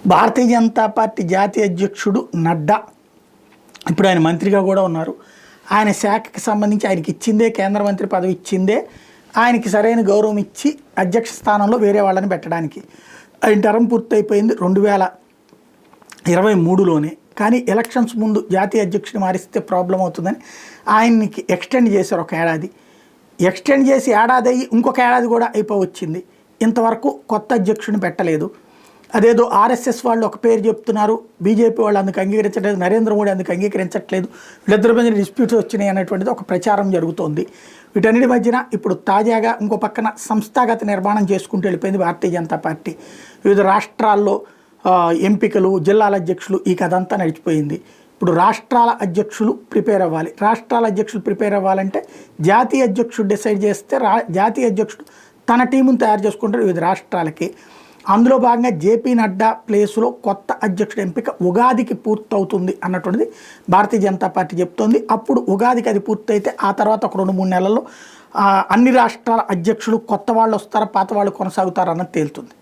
Bharatiya Janata party జాతీయ అధ్యక్షుడు నడ్డా ఇప్పుడు ఆయన మంత్రిగా కూడా ఉన్నారు. ఆయన శాఖకి సంబంధించి ఆయనకి ఇచ్చిందే, కేంద్ర మంత్రి పదవి ఇచ్చిందే, ఆయనకి సరైన గౌరవం ఇచ్చి అధ్యక్ష స్థానంలో వేరే వాళ్ళని పెట్టడానికి. ఆయన టర్మ్ పూర్తయిపోయింది 2023లోనే. కానీ ఎలక్షన్స్ ముందు జాతీయ అధ్యక్షుడిని మారిస్తే ప్రాబ్లం అవుతుందని ఆయనకి ఎక్స్టెండ్ చేశారు ఒక ఏడాది. ఎక్స్టెండ్ చేసి ఏడాది అయ్యి ఇంకొక ఏడాది కూడా అయిపోవచ్చింది. ఇంతవరకు కొత్త అధ్యక్షుడిని పెట్టలేదు. అదేదో ఆర్ఎస్ఎస్ వాళ్ళు ఒక పేరు చెప్తున్నారు, బీజేపీ వాళ్ళు అందుకు అంగీకరించట్లేదు, నరేంద్ర మోడీ అందుకు అంగీకరించట్లేదు, వీళ్ళిద్దరి మధ్య డిస్ప్యూట్స్ వచ్చినాయి అనేటువంటిది ఒక ప్రచారం జరుగుతోంది. వీటన్నిటి మధ్యన ఇప్పుడు తాజాగా ఇంకో పక్కన సంస్థాగత నిర్మాణం చేసుకుంటూ వెళ్ళిపోయింది భారతీయ జనతా పార్టీ. వివిధ రాష్ట్రాల్లో ఎంపికలు, జిల్లాల అధ్యక్షులు, ఈ కథ అంతా నడిచిపోయింది. ఇప్పుడు రాష్ట్రాల అధ్యక్షులు ప్రిపేర్ అవ్వాలి. రాష్ట్రాల అధ్యక్షులు ప్రిపేర్ అవ్వాలంటే జాతీయ అధ్యక్షుడు డిసైడ్ చేస్తే జాతీయ అధ్యక్షుడు తన టీమును తయారు చేసుకుంటారు వివిధ రాష్ట్రాలకి. అందులో భాగంగా జేపీ నడ్డా ప్లేస్లో కొత్త అధ్యక్షుడు ఎంపిక ఉగాదికి పూర్తవుతుంది అన్నటువంటిది భారతీయ జనతా పార్టీ చెప్తోంది. అప్పుడు ఉగాదికి అది పూర్తయితే ఆ తర్వాత ఒక 2-3 నెలల్లో అన్ని రాష్ట్రాల అధ్యక్షులు కొత్త వాళ్ళు వస్తారా, పాత వాళ్ళు కొనసాగుతారా అన్నది తేలుతుంది.